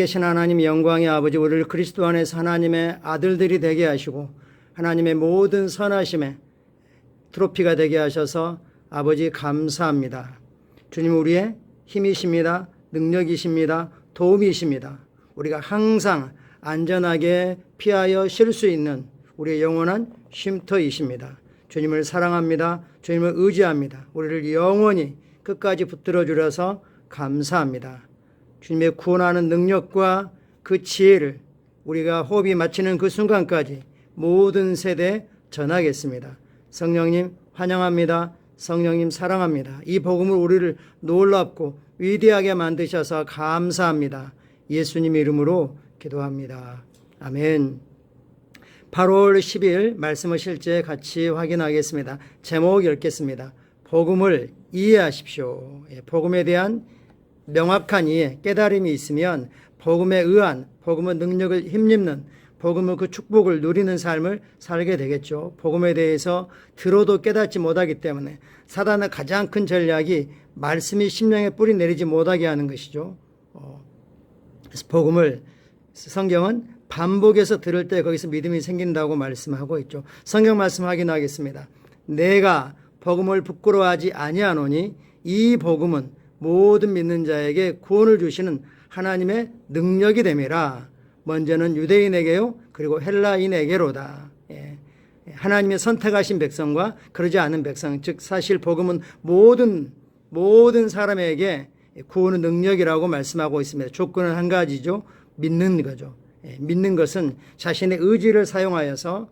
살아계신 하나님 영광의 아버지, 우리를 그리스도 안에서 하나님의 아들들이 되게 하시고 하나님의 모든 선하심에 트로피가 되게 하셔서 아버지 감사합니다. 주님, 우리의 힘이십니다. 능력이십니다. 도움이십니다. 우리가 항상 안전하게 피하여 쉴 수 있는 우리의 영원한 쉼터이십니다. 주님을 사랑합니다. 주님을 의지합니다. 우리를 영원히 끝까지 붙들어 주셔서 감사합니다. 주님의 구원하는 능력과 그 지혜를 우리가 호흡이 마치는 그 순간까지 모든 세대에 전하겠습니다. 성령님 환영합니다. 성령님 사랑합니다. 이 복음을 우리를 놀랍고 위대하게 만드셔서 감사합니다. 예수님 이름으로 기도합니다. 아멘. 8월 10일 말씀을 실제 같이 확인하겠습니다. 제목 읽겠습니다. 복음을 이해하십시오. 복음에 대한 명확한 이해, 깨달음이 있으면 복음에 의한, 복음의 능력을 힘입는, 복음의 그 축복을 누리는 삶을 살게 되겠죠. 복음에 대해서 들어도 깨닫지 못하기 때문에 사단의 가장 큰 전략이 말씀이 심령에 뿌리 내리지 못하게 하는 것이죠. 그래서 복음을 성경은 반복해서 들을 때 거기서 믿음이 생긴다고 말씀하고 있죠. 성경 말씀 확인하겠습니다. 내가 복음을 부끄러워하지 아니하노니 이 복음은 모든 믿는 자에게 구원을 주시는 하나님의 능력이 됨이라. 먼저는 유대인에게요, 그리고 헬라인에게로다. 하나님의 선택하신 백성과 그러지 않은 백성, 즉 사실 복음은 모든 사람에게 구원의 능력이라고 말씀하고 있습니다. 조건은 한 가지죠. 믿는 거죠. 믿는 것은 자신의 의지를 사용하여서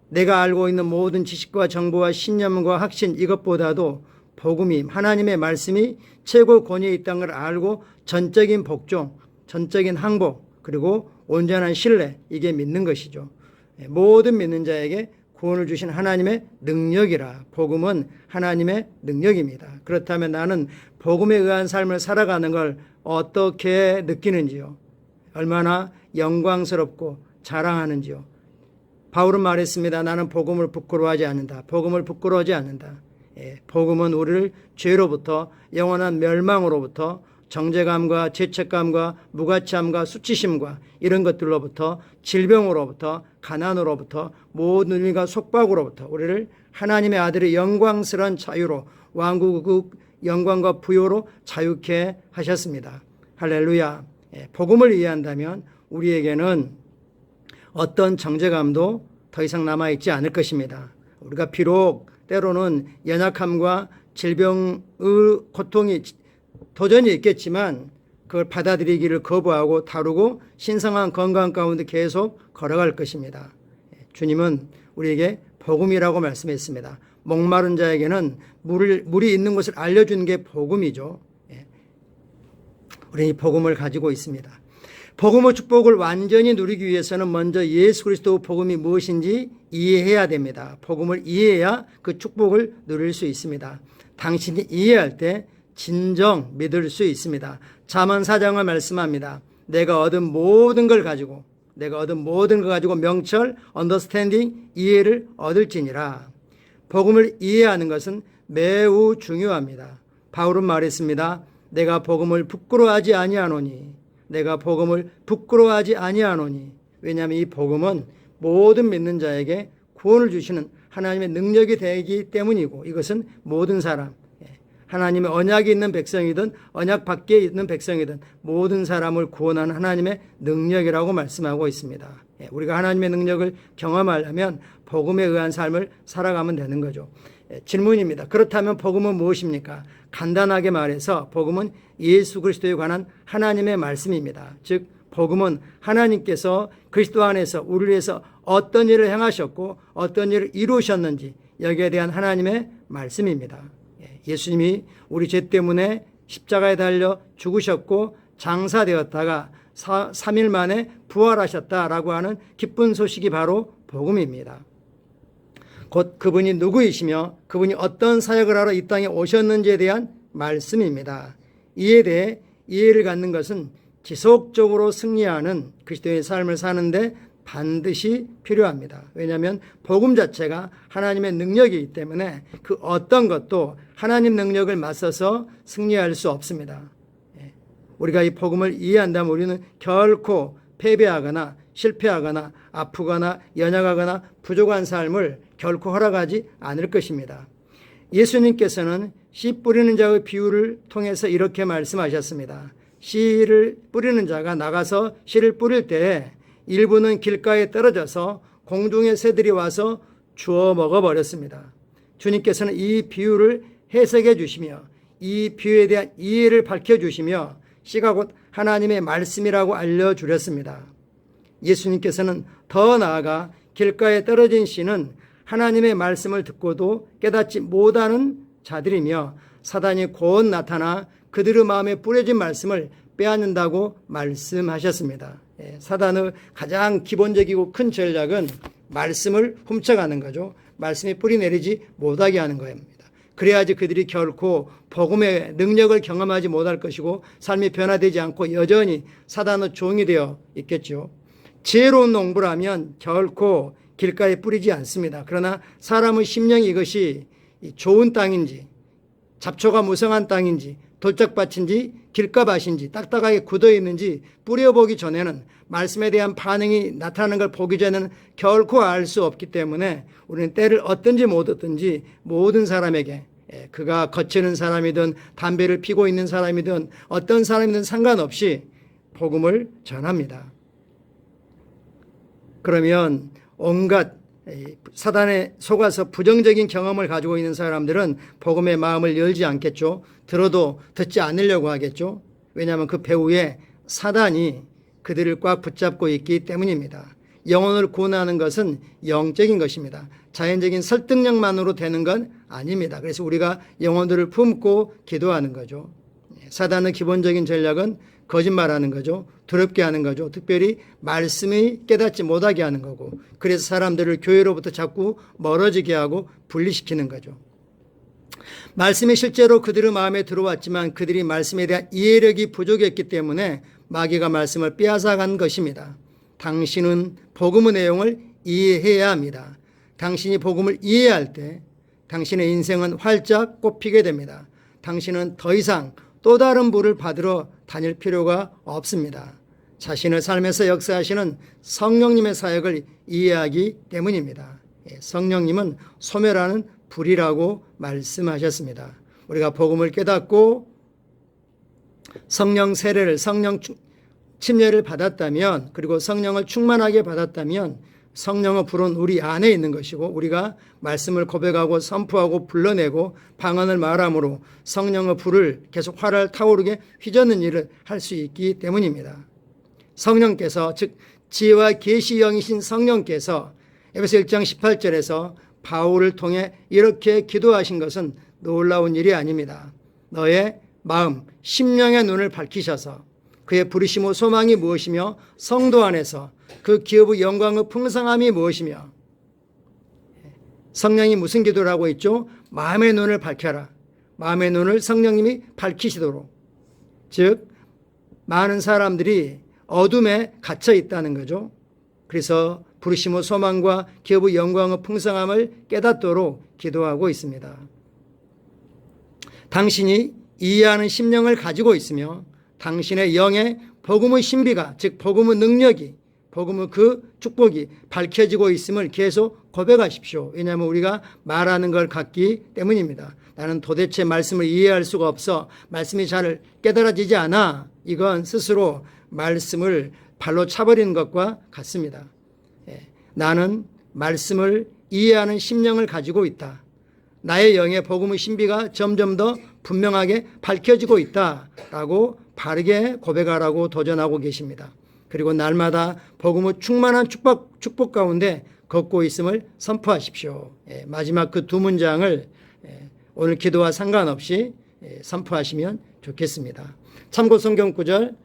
내가 알고 있는 모든 지식과 정보와 신념과 확신, 이것보다도 복음이, 하나님의 말씀이 최고 권위에 있다는 걸 알고 전적인 복종, 전적인 항복, 그리고 온전한 신뢰, 이게 믿는 것이죠. 모든 믿는 자에게 구원을 주신 하나님의 능력이라. 복음은 하나님의 능력입니다. 그렇다면 나는 복음에 의한 삶을 살아가는 걸 어떻게 느끼는지요? 얼마나 영광스럽고 자랑하는지요? 바울은 말했습니다. 나는 복음을 부끄러워하지 않는다. 복음을 부끄러워하지 않는다. 복음은 우리를 죄로부터, 영원한 멸망으로부터, 정죄감과 죄책감과 무가치함과 수치심과 이런 것들로부터, 질병으로부터, 가난으로부터, 모든 일과 속박으로부터 우리를 하나님의 아들의 영광스러운 자유로, 왕국의 영광과 부요로 자유케 하셨습니다. 할렐루야. 복음을 이해한다면 우리에게는 어떤 정죄감도 더 이상 남아있지 않을 것입니다. 우리가 비록 때로는 연약함과 질병의 고통이 도전이 있겠지만 그걸 받아들이기를 거부하고 다루고 신성한 건강 가운데 계속 걸어갈 것입니다. 주님은 우리에게 복음이라고 말씀했습니다. 목마른 자에게는 물이 있는 곳을 알려주는 게 복음이죠. 우리는 이 복음을 가지고 있습니다. 복음의 축복을 완전히 누리기 위해서는 먼저 예수 그리스도의 복음이 무엇인지 이해해야 됩니다. 복음을 이해해야 그 축복을 누릴 수 있습니다. 당신이 이해할 때 진정 믿을 수 있습니다. 잠언 4장을 말씀합니다. 내가 얻은 모든 걸 가지고 명철, understanding, 이해를 얻을지니라. 복음을 이해하는 것은 매우 중요합니다. 바울은 말했습니다. 내가 복음을 부끄러워하지 아니하노니. 왜냐하면 이 복음은 모든 믿는 자에게 구원을 주시는 하나님의 능력이 되기 때문이고, 이것은 모든 사람, 하나님의 언약이 있는 백성이든 언약 밖에 있는 백성이든 모든 사람을 구원하는 하나님의 능력이라고 말씀하고 있습니다. 우리가 하나님의 능력을 경험하려면 복음에 의한 삶을 살아가면 되는 거죠. 질문입니다. 그렇다면 복음은 무엇입니까? 간단하게 말해서 복음은 예수 그리스도에 관한 하나님의 말씀입니다. 즉 복음은 하나님께서 그리스도 안에서 우리를 위해서 어떤 일을 행하셨고 어떤 일을 이루셨는지 여기에 대한 하나님의 말씀입니다. 예수님이 우리 죄 때문에 십자가에 달려 죽으셨고 장사되었다가 3일 만에 부활하셨다라고 하는 기쁜 소식이 바로 복음입니다. 곧 그분이 누구이시며 그분이 어떤 사역을 하러 이 땅에 오셨는지에 대한 말씀입니다. 이에 대해 이해를 갖는 것은 지속적으로 승리하는 그리스도의 삶을 사는데 반드시 필요합니다. 왜냐하면 복음 자체가 하나님의 능력이기 때문에 그 어떤 것도 하나님 능력을 맞서서 승리할 수 없습니다. 우리가 이 복음을 이해한다면 우리는 결코 패배하거나 실패하거나 아프거나 연약하거나 부족한 삶을 결코 허락하지 않을 것입니다. 예수님께서는 씨 뿌리는 자의 비유를 통해서 이렇게 말씀하셨습니다. 씨를 뿌리는 자가 나가서 씨를 뿌릴 때 일부는 길가에 떨어져서 공중의 새들이 와서 주워 먹어버렸습니다. 주님께서는 이 비유를 해석해 주시며 이 비유에 대한 이해를 밝혀주시며 씨가 곧 하나님의 말씀이라고 알려주렸습니다. 예수님께서는 더 나아가 길가에 떨어진 씨는 하나님의 말씀을 듣고도 깨닫지 못하는 자들이며 사단이 곧 나타나 그들의 마음에 뿌려진 말씀을 빼앗는다고 말씀하셨습니다. 사단의 가장 기본적이고 큰 전략은 말씀을 훔쳐가는 거죠. 말씀이 뿌리 내리지 못하게 하는 겁니다. 그래야지 그들이 결코 복음의 능력을 경험하지 못할 것이고 삶이 변화되지 않고 여전히 사단의 종이 되어 있겠죠. 지혜로운 농부라면 결코 길가에 뿌리지 않습니다. 그러나 사람의 심령이 이것이 좋은 땅인지 잡초가 무성한 땅인지 돌짝밭인지 길가밭인지 딱딱하게 굳어 있는지 뿌려보기 전에는 말씀에 대한 반응이 나타나는 걸 보기 전에는 결코 알 수 없기 때문에 우리는 때를 얻든지 못 얻든지 모든 사람에게 그가 거치는 사람이든 담배를 피고 있는 사람이든 어떤 사람이든 상관없이 복음을 전합니다. 그러면 온갖 사단에 속아서 부정적인 경험을 가지고 있는 사람들은 복음의 마음을 열지 않겠죠. 들어도 듣지 않으려고 하겠죠. 왜냐하면 그 배후에 사단이 그들을 꽉 붙잡고 있기 때문입니다. 영혼을 구원하는 것은 영적인 것입니다. 자연적인 설득력만으로 되는 건 아닙니다. 그래서 우리가 영혼들을 품고 기도하는 거죠. 사단의 기본적인 전략은 거짓말하는 거죠. 두렵게 하는 거죠. 특별히 말씀이 깨닫지 못하게 하는 거고, 그래서 사람들을 교회로부터 자꾸 멀어지게 하고 분리시키는 거죠. 말씀이 실제로 그들의 마음에 들어왔지만 그들이 말씀에 대한 이해력이 부족했기 때문에 마귀가 말씀을 빼앗아간 것입니다. 당신은 복음의 내용을 이해해야 합니다. 당신이 복음을 이해할 때 당신의 인생은 활짝 꽃피게 됩니다. 당신은 더 이상 또 다른 부를 받으러 다닐 필요가 없습니다. 자신의 삶에서 역사하시는 성령님의 사역을 이해하기 때문입니다. 성령님은 소멸하는 불이라고 말씀하셨습니다. 우리가 복음을 깨닫고 성령 세례를, 성령 침례를 받았다면, 그리고 성령을 충만하게 받았다면 성령의 불은 우리 안에 있는 것이고, 우리가 말씀을 고백하고 선포하고 불러내고 방언을 말함으로 성령의 불을 계속 활활 타오르게 휘젓는 일을 할 수 있기 때문입니다. 성령께서, 즉 지혜와 계시 영이신 성령께서 에베소 1장 18절에서 바울을 통해 이렇게 기도하신 것은 놀라운 일이 아닙니다. 너의 마음, 심령의 눈을 밝히셔서 그의 부르심의 소망이 무엇이며 성도 안에서 그 기업의 영광의 풍성함이 무엇이며, 성령이 무슨 기도를 하고 있죠? 마음의 눈을 밝혀라. 마음의 눈을 성령님이 밝히시도록. 즉 많은 사람들이 어둠에 갇혀 있다는 거죠. 그래서 부르심의 소망과 기업의 영광의 풍성함을 깨닫도록 기도하고 있습니다. 당신이 이해하는 심령을 가지고 있으며 당신의 영의 복음의 신비가, 즉 복음의 능력이, 복음의 그 축복이 밝혀지고 있음을 계속 고백하십시오. 왜냐하면 우리가 말하는 걸 갖기 때문입니다. 나는 도대체 말씀을 이해할 수가 없어, 말씀이 잘 깨달아지지 않아. 이건 스스로 말씀을 발로 차버리는 것과 같습니다. 나는 말씀을 이해하는 심령을 가지고 있다. 나의 영의 복음의 신비가 점점 더 분명하게 밝혀지고 있다라고 바르게 고백하라고 도전하고 계십니다. 그리고 날마다 복음의 충만한 축복 가운데 걷고 있음을 선포하십시오. 마지막 그 두 문장을 오늘 기도와 상관없이 선포하시면 좋겠습니다. 참고 성경 구절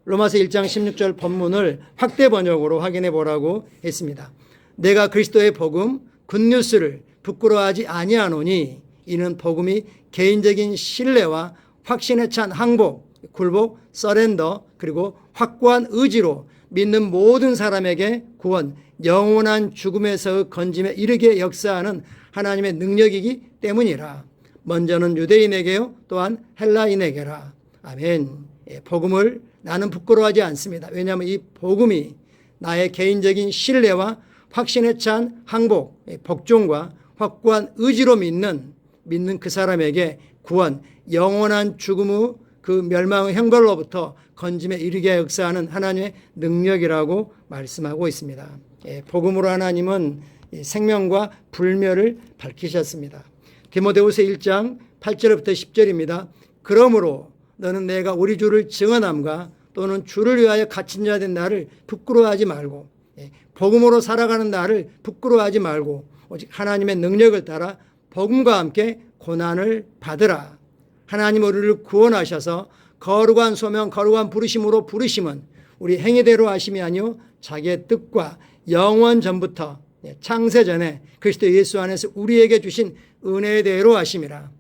로마서 1장 16절 본문을 확대 번역으로 확인해 보라고 했습니다. 내가 그리스도의 복음 굿뉴스를 부끄러워하지 아니하노니 이는 복음이 개인적인 신뢰와 확신에 찬 항복, 굴복, 서렌더, 그리고 확고한 의지로 믿는 모든 사람에게 구원, 영원한 죽음에서 건짐에 이르게 역사하는 하나님의 능력이기 때문이라. 먼저는 유대인에게요, 또한 헬라인에게라. 아멘. 복음을 나는 부끄러워하지 않습니다. 왜냐하면 이 복음이 나의 개인적인 신뢰와 확신에 찬 항복, 복종과 확고한 의지로 믿는 그 사람에게 구원, 영원한 죽음의 그 멸망의 형벌로부터 건짐에 이르게 역사하는 하나님의 능력이라고 말씀하고 있습니다. 복음으로 하나님은 생명과 불멸을 밝히셨습니다. 디모데후서 1장 8절부터 10절입니다. 그러므로 너는 내가 우리 주를 증언함과 또는 주를 위하여 갇힌 자 된 나를 부끄러워하지 말고 복음으로 살아가는 나를 부끄러워하지 말고 오직 하나님의 능력을 따라 복음과 함께 고난을 받으라. 하나님 우리를 구원하셔서 거룩한 소명 거룩한 부르심으로 부르심은 우리 행위대로 하심이 아니요 자기의 뜻과 영원 전부터 창세전에 그리스도 예수 안에서 우리에게 주신 은혜대로 하심이라.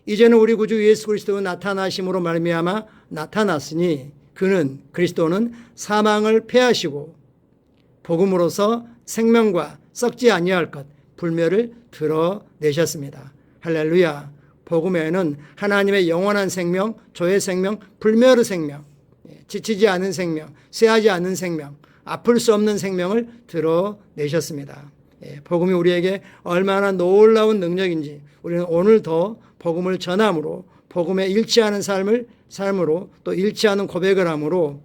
이제는 우리 구주 예수 그리스도의 나타나심으로 말미암아 나타났으니 그리스도는 사망을 패하시고 복음으로서 생명과 썩지 아니할 것 불멸을 드러내셨습니다. 할렐루야. 복음에는 하나님의 영원한 생명, 조의 생명, 불멸의 생명, 지치지 않은 생명, 쇠하지 않은 생명, 아플 수 없는 생명을 드러내셨습니다. 복음이 우리에게 얼마나 놀라운 능력인지 우리는 오늘 더 복음을 전함으로 복음에 일치하는 삶으로 또 일치하는 고백을 함으로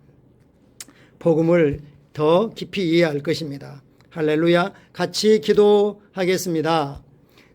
복음을 더 깊이 이해할 것입니다. 할렐루야. 같이 기도하겠습니다.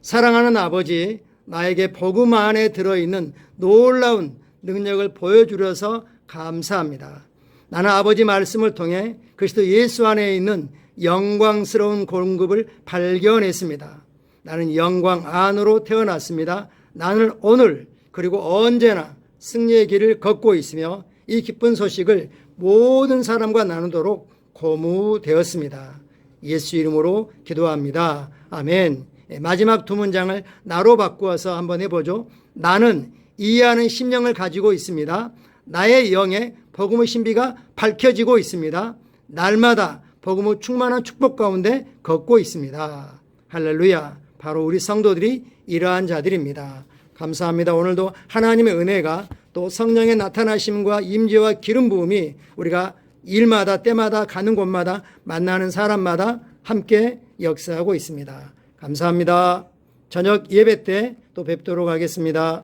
사랑하는 아버지, 나에게 복음 안에 들어있는 놀라운 능력을 보여주려서 감사합니다. 나는 아버지 말씀을 통해 그리스도 예수 안에 있는 영광스러운 공급을 발견했습니다. 나는 영광 안으로 태어났습니다. 나는 오늘 그리고 언제나 승리의 길을 걷고 있으며 이 기쁜 소식을 모든 사람과 나누도록 고무되었습니다. 예수 이름으로 기도합니다. 아멘. 마지막 두 문장을 나로 바꾸어서 한번 해보죠. 나는 이해하는 심령을 가지고 있습니다. 나의 영에 복음의 신비가 밝혀지고 있습니다. 날마다 복음의 충만한 축복 가운데 걷고 있습니다. 할렐루야. 바로 우리 성도들이 이러한 자들입니다. 감사합니다. 오늘도 하나님의 은혜가 또 성령의 나타나심과 임재와 기름 부음이 우리가 일마다 때마다 가는 곳마다 만나는 사람마다 함께 역사하고 있습니다. 감사합니다. 저녁 예배 때 또 뵙도록 하겠습니다.